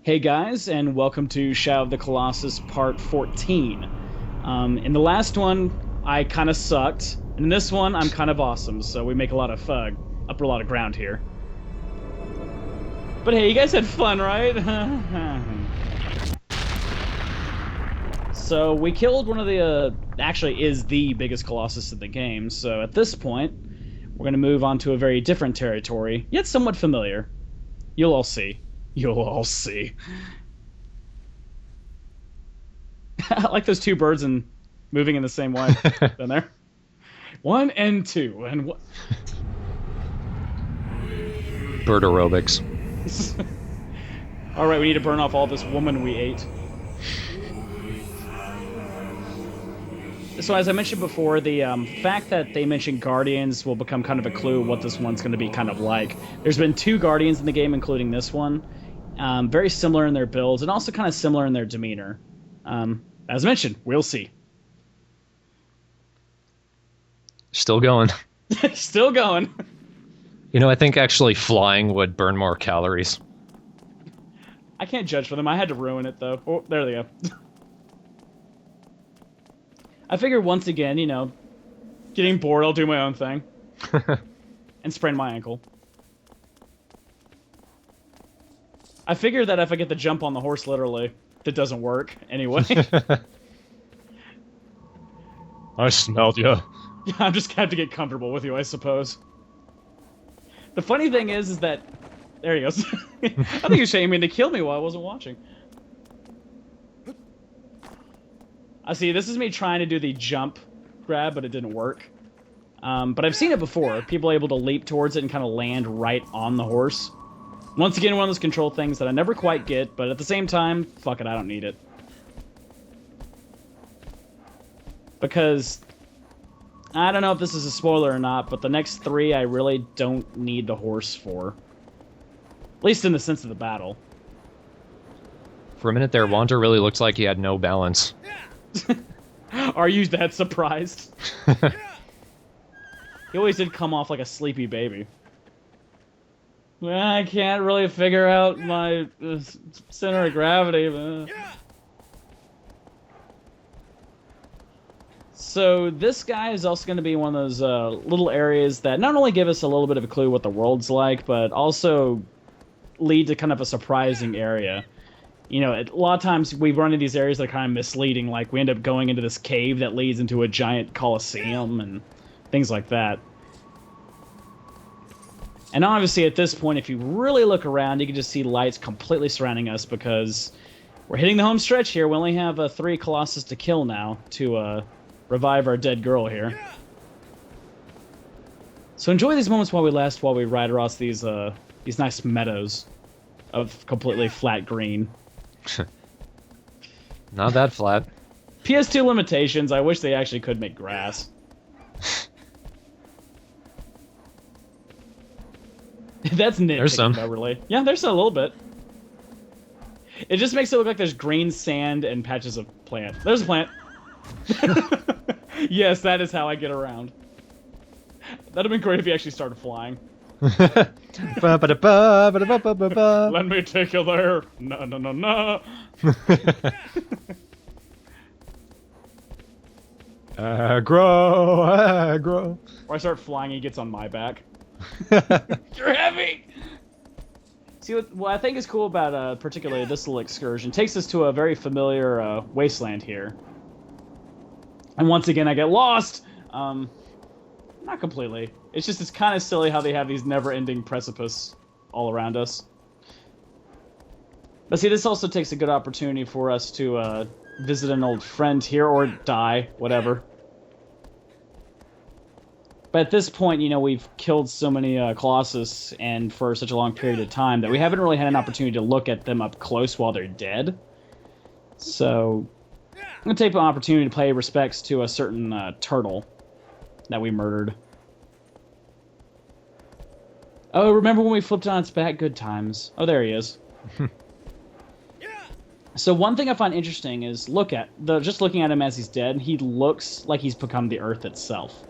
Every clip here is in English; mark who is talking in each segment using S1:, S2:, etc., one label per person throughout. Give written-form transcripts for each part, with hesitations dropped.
S1: Hey guys, and welcome to Shadow of the Colossus Part 14. In the last one, I kind of sucked, and in this one, I'm kind of awesome, so we make a lot of up a lot of ground here. But hey, you guys had fun, right? So we killed one of the, actually is the biggest Colossus in the game, so at this point, we're going to move on to a very different territory, yet somewhat familiar. You'll all see. You'll all see. I like those two birds and moving in the same way. Down there. 1 and 2 and what?
S2: Bird aerobics.
S1: All right, we need to burn off all this woman we ate. So as I mentioned before, the fact that they mentioned Guardians will become kind of a clue what this one's going to be kind of like. There's been 2 Guardians in the game, including this one. Very similar in their builds, and also kind of similar in their demeanor. As mentioned, we'll see.
S2: Still going.
S1: Still going.
S2: You know, I think actually flying would burn more calories.
S1: I can't judge for them. I had to ruin it, though. Oh, there they go. I figured once again, you know, getting bored, I'll do my own thing. And sprain my ankle. I figured that if I get the jump on the horse, literally, that doesn't work anyway.
S2: I smelled you.
S1: Yeah, I'm just gonna have to get comfortable with you, I suppose. The funny thing is that... There he goes. I think you're shaming to kill me while I wasn't watching. I see, this is me trying to do the jump grab, but it didn't work. But I've seen it before. People are able to leap towards it and kind of land right on the horse. Once again, one of those control things that I never quite get, but at the same time, fuck it, I don't need it. Because, I don't know if this is a spoiler or not, but the next 3 I really don't need the horse for. At least in the sense of the battle.
S2: For a minute there, Wander really looked like he had no balance.
S1: Are you that surprised? He always did come off like a sleepy baby. I can't really figure out my center of gravity. But... So this guy is also going to be one of those little areas that not only give us a little bit of a clue what the world's like, but also lead to kind of a surprising area. You know, a lot of times we run into these areas that are kind of misleading, like we end up going into this cave that leads into a giant Colosseum and things like that. And obviously at this point, if you really look around, you can just see lights completely surrounding us because we're hitting the home stretch here. We only have 3 Colossus to kill now to revive our dead girl here. So enjoy these moments while we ride across these nice meadows of completely flat green.
S2: Not that flat.
S1: PS2 limitations. I wish they actually could make grass. That's nitpicking,
S2: There's some.
S1: Beverly. Yeah, there's a little bit. It just makes it look like there's green sand and patches of plant. There's a plant. Yes, that is how I get around. That'd have been great if he actually started flying. Let me take you there. No, no, no, no.
S2: Aggro.
S1: Or I start flying, he gets on my back. You're heavy! See, what I think is cool about particularly this little excursion takes us to a very familiar wasteland here. And once again, I get lost! Not completely. It's kind of silly how they have these never-ending precipice all around us. But see, this also takes a good opportunity for us to visit an old friend here, or die, whatever. But at this point, you know, we've killed so many Colossus and for such a long period of time that we haven't really had an opportunity to look at them up close while they're dead. So, I'm going to take an opportunity to pay respects to a certain turtle that we murdered. Oh, remember when we flipped on its back? Good times. Oh, there he is. So one thing I find interesting is just looking at him as he's dead, he looks like he's become the Earth itself.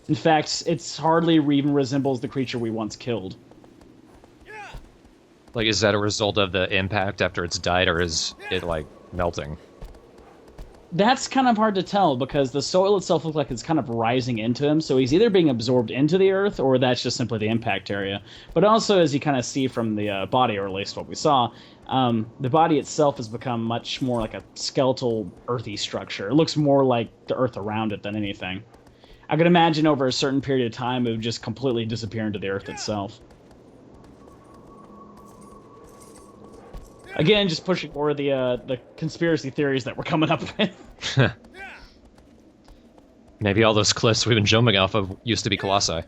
S1: In fact, it's hardly even resembles the creature we once killed.
S2: Like, is that a result of the impact after it's died, or is it, like, melting?
S1: That's kind of hard to tell because the soil itself looks like it's kind of rising into him, so he's either being absorbed into the earth or that's just simply the impact area. But also, as you kind of see from the body, or at least what we saw, the body itself has become much more like a skeletal, earthy structure. It looks more like the earth around it than anything. I could imagine over a certain period of time it would just completely disappear into the earth itself. Again, just pushing more of the conspiracy theories that we're coming up with.
S2: Maybe all those cliffs we've been jumping off of used to be Colossi.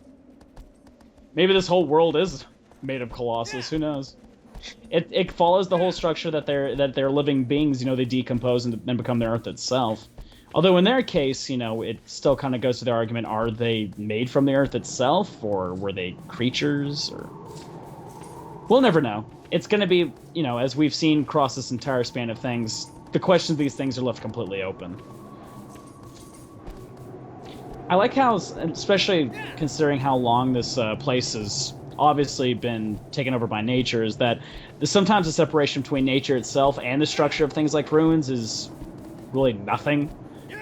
S1: Maybe this whole world is made of Colossus. Who knows? It follows the whole structure that they're living beings. You know, they decompose and become the Earth itself. Although in their case, you know, it still kind of goes to the argument: are they made from the Earth itself, or were they creatures? Or we'll never know. It's going to be, you know, as we've seen across this entire span of things, the questions of these things are left completely open. I like how, especially considering how long this place has obviously been taken over by nature, is that sometimes the separation between nature itself and the structure of things like ruins is really nothing.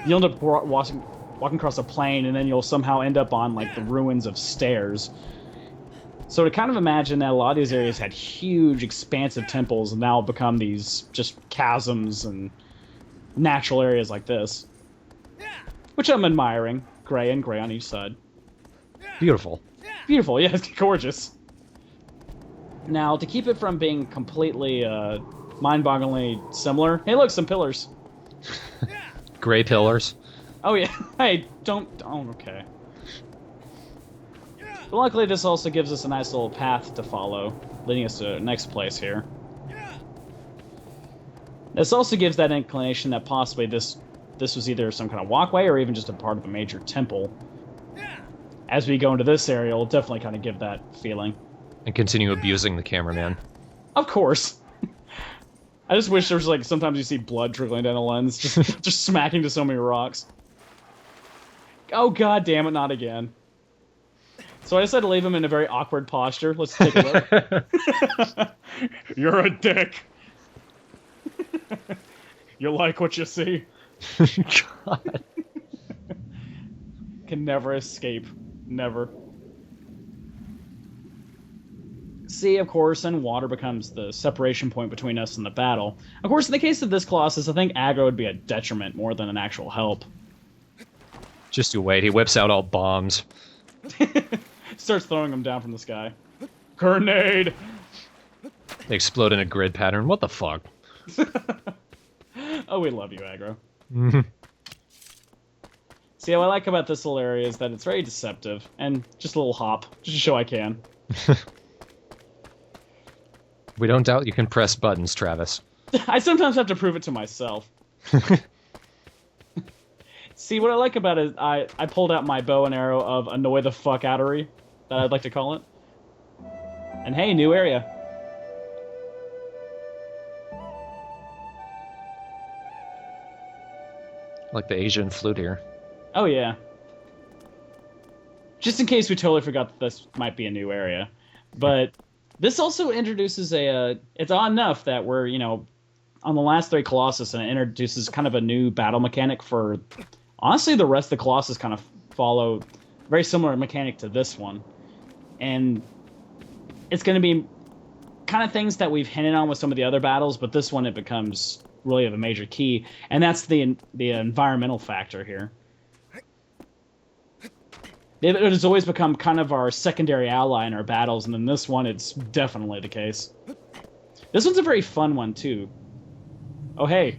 S1: You'll end up walking across a plain, and then you'll somehow end up on, like, the ruins of stairs. So to kind of imagine that a lot of these areas had huge, expansive temples and now become these just chasms and natural areas like this. Which I'm admiring. Gray and gray on each side.
S2: Beautiful.
S1: Beautiful, yeah, it's gorgeous. Now, to keep it from being completely mind-bogglingly similar, hey look, some pillars.
S2: Gray pillars.
S1: Oh yeah, hey, don't, okay. But luckily, this also gives us a nice little path to follow, leading us to the next place here. This also gives that inclination that possibly this was either some kind of walkway or even just a part of a major temple. As we go into this area, it'll definitely kind of give that feeling.
S2: And continue abusing the cameraman.
S1: Of course. I just wish there was, like, sometimes you see blood trickling down a lens, just smacking to so many rocks. Oh, god damn it, not again. So I decided to leave him in a very awkward posture. Let's take a look. You're a dick. You like what you see?
S2: God.
S1: Can never escape. Never. Sea, of course, and water becomes the separation point between us and the battle. Of course, in the case of this Colossus, I think aggro would be a detriment more than an actual help.
S2: Just you wait. He whips out all bombs.
S1: Starts throwing them down from the sky. Grenade!
S2: They explode in a grid pattern. What the fuck?
S1: Oh, we love you, aggro.
S2: Mhm.
S1: See, what I like about this little area is that it's very deceptive, and just a little hop, just to show I can.
S2: We don't doubt you can press buttons, Travis.
S1: I sometimes have to prove it to myself. See, what I like about it is I pulled out my bow and arrow of annoy the fuck outery, that I'd like to call it. And hey, new area.
S2: Like the Asian flute here.
S1: Oh yeah. Just in case we totally forgot that this might be a new area. But this also introduces it's odd enough that we're, you know, on the last 3 Colossus, and it introduces kind of a new battle mechanic for... Honestly, the rest of the Colossus kind of follow very similar mechanic to this one. And it's going to be kind of things that we've hinted on with some of the other battles, but this one it becomes really of a major key, and that's the environmental factor here. It has always become kind of our secondary ally in our battles, and in this one it's definitely the case. This one's a very fun one, too. Oh, hey.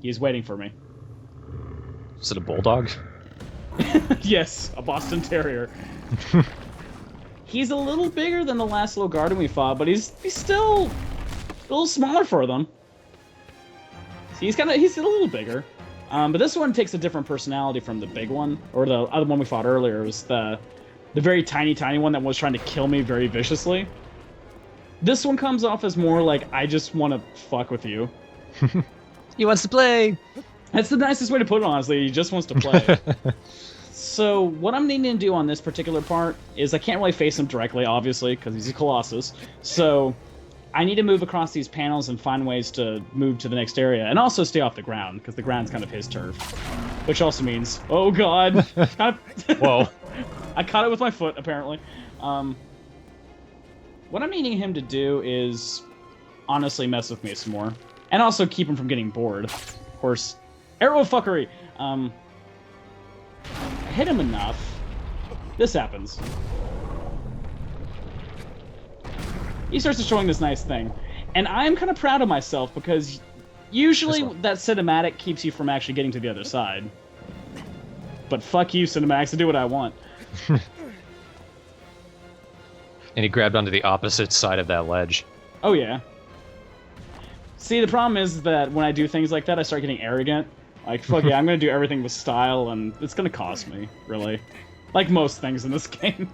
S1: He's waiting for me.
S2: Is it a bulldog?
S1: Yes, a Boston Terrier. He's a little bigger than the last little garden we fought, but he's still a little smaller for them. See, he's a little bigger. But this one takes a different personality from the big one, or the other one we fought earlier. It was the very tiny one that was trying to kill me very viciously. This one comes off as more like, I just want to fuck with you.
S2: He wants to play!
S1: That's the nicest way to put it, honestly. He just wants to play. So what I'm needing to do on this particular part is I can't really face him directly, obviously, because he's a Colossus. So I need to move across these panels and find ways to move to the next area, and also stay off the ground, because the ground's kind of his turf. Which also means, oh god,
S2: Whoa.
S1: I caught it with my foot, apparently. What I'm needing him to do is honestly mess with me some more. And also keep him from getting bored. Of course, arrow fuckery! I hit him enough. This happens. He starts destroying this nice thing. And I'm kind of proud of myself, because usually that cinematic keeps you from actually getting to the other side. But fuck you, cinematics, I do what I want.
S2: And he grabbed onto the opposite side of that ledge.
S1: Oh yeah. See, the problem is that when I do things like that, I start getting arrogant. Like, fuck yeah, I'm gonna do everything with style, and it's gonna cost me, really. Like most things in this game.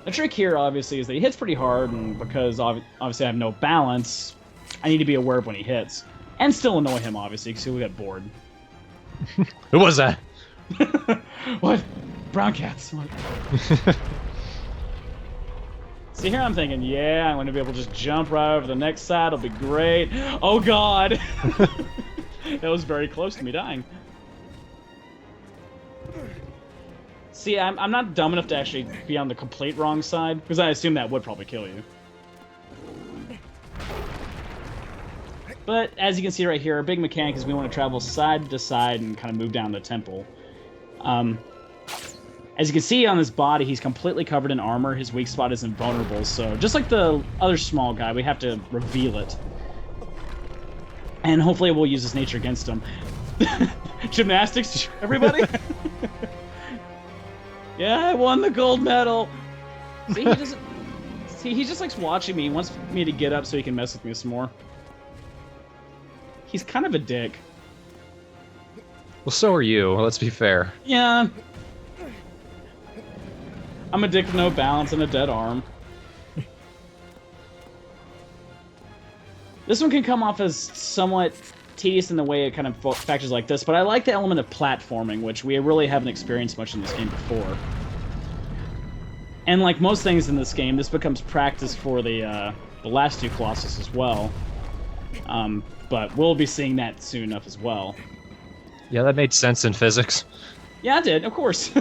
S1: The trick here, obviously, is that he hits pretty hard, and because obviously I have no balance, I need to be aware of when he hits. And still annoy him, obviously, because he'll get bored.
S2: Who was that?
S1: What? Brown cats. What? See, here I'm thinking, yeah, I'm going to be able to just jump right over the next side. It'll be great. Oh, God. That was very close to me dying. See, I'm not dumb enough to actually be on the complete wrong side, because I assume that would probably kill you. But, as you can see right here, our big mechanic is we want to travel side to side and kind of move down the temple. As you can see on his body, he's completely covered in armor. His weak spot is invulnerable, so just like the other small guy, we have to reveal it. And hopefully we'll use his nature against him. Gymnastics, everybody? Yeah, I won the gold medal! See, he doesn't... See, he just likes watching me. He wants me to get up so he can mess with me some more. He's kind of a dick.
S2: Well, so are you. Let's be fair.
S1: Yeah. I'm a dick with no balance and a dead arm. This one can come off as somewhat tedious in the way it kind of factors like this, but I like the element of platforming, which we really haven't experienced much in this game before. And like most things in this game, this becomes practice for the last two Colossus as well. But we'll be seeing that soon enough as well.
S2: Yeah, that made sense in physics.
S1: Yeah, it did, of course.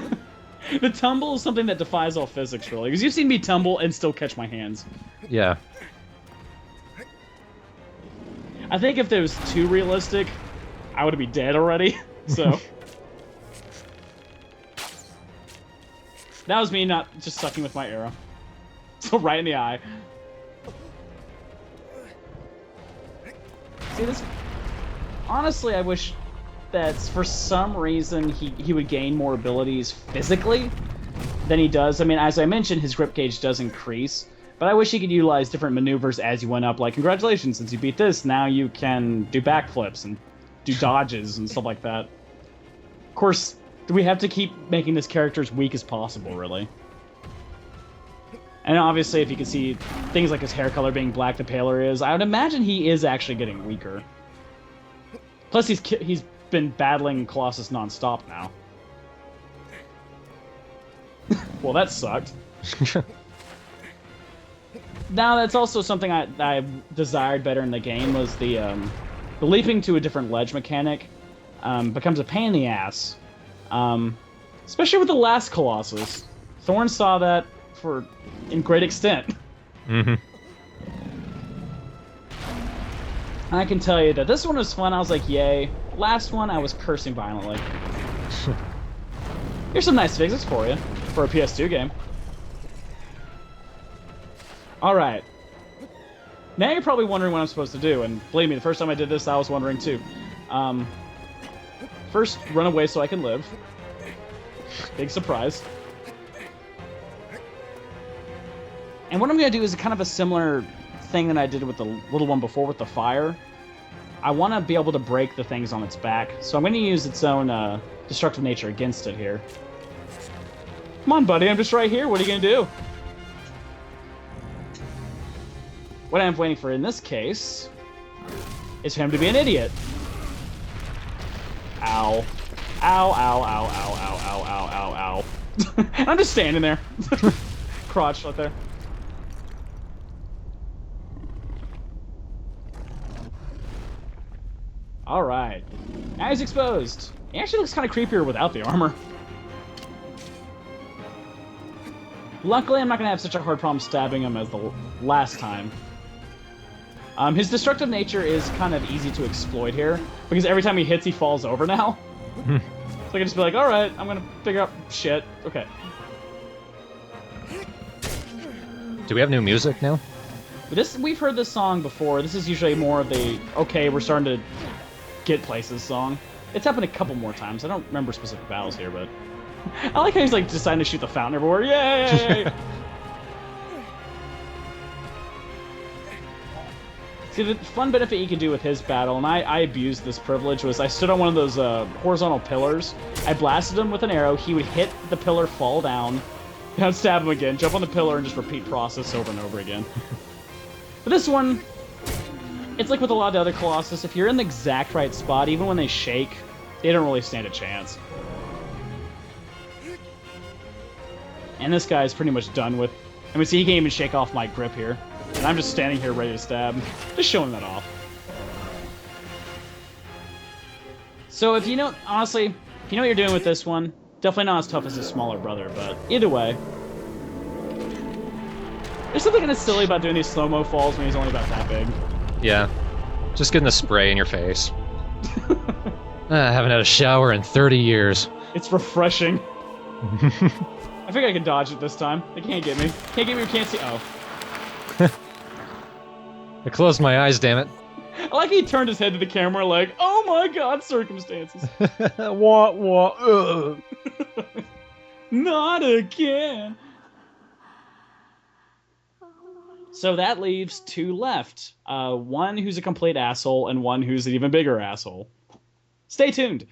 S1: The tumble is something that defies all physics, really. Because you've seen me tumble and still catch my hands.
S2: Yeah.
S1: I think if it was too realistic, I would be dead already. So... that was me not just sucking with my arrow. So right in the eye. See, this... honestly, I wish that for some reason he would gain more abilities physically than he does. I mean, as I mentioned, his grip gauge does increase, but I wish he could utilize different maneuvers as you went up. Like, congratulations, since you beat this, now you can do backflips and do dodges and stuff like that. Of course, we have to keep making this character as weak as possible, really. And obviously, if you can see things like his hair color being black the paler he is, I would imagine he is actually getting weaker. Plus, he's been battling Colossus non-stop now. Well, that sucked. Now, that's also something I desired better in the game, was the leaping to a different ledge mechanic becomes a pain in the ass. Especially with the last Colossus. Thorn saw that in great extent.
S2: Mm-hmm.
S1: I can tell you that this one was fun. I was like, yay. Last one, I was cursing violently. Here's some nice physics for you, for a PS2 game. Alright. Now you're probably wondering what I'm supposed to do, and believe me, the first time I did this, I was wondering too. First, run away so I can live. Big surprise. And what I'm going to do is kind of a similar thing that I did with the little one before with the fire. I want to be able to break the things on its back, so I'm going to use its own destructive nature against it here. Come on, buddy, I'm just right here. What are you going to do? What I'm waiting for in this case is for him to be an idiot. Ow. Ow, ow, ow, ow, ow, ow, ow, ow, ow. I'm just standing there. crotch right there. All right. Now he's exposed. He actually looks kind of creepier without the armor. Luckily, I'm not going to have such a hard problem stabbing him as the last time. His destructive nature is kind of easy to exploit here, because every time he hits, he falls over now. So I can just be like, alright, I'm going to figure out shit. Okay.
S2: Do we have new music now?
S1: We've heard this song before. This is usually more of the, okay, we're starting to get places song. It's happened a couple more times. I don't remember specific battles here, but... I like how he's like deciding to shoot the fountain everywhere. Yay! See, the fun benefit you can do with his battle, and I abused this privilege, was I stood on one of those horizontal pillars. I blasted him with an arrow. He would hit the pillar, fall down, and I'd stab him again, jump on the pillar, and just repeat process over and over again. But this one, it's like with a lot of the other Colossus. If you're in the exact right spot, even when they shake, they don't really stand a chance. And this guy's pretty much done with... I mean, see, he can't even shake off my grip here. And I'm just standing here ready to stab. Just showing that off. So if you know... Honestly, if you know what you're doing with this one, definitely not as tough as his smaller brother, but either way. There's something kind of silly about doing these slow-mo falls when he's only about that big.
S2: Yeah. Just getting the spray in your face. I haven't had a shower in 30 years.
S1: It's refreshing. I think I can dodge it this time. They can't get me. Can't get me or can't see... Oh.
S2: I closed my eyes, damn it.
S1: I like he turned his head to the camera like, oh my god, circumstances.
S2: What?
S1: Not again. So that leaves two left. One who's a complete asshole and one who's an even bigger asshole. Stay tuned.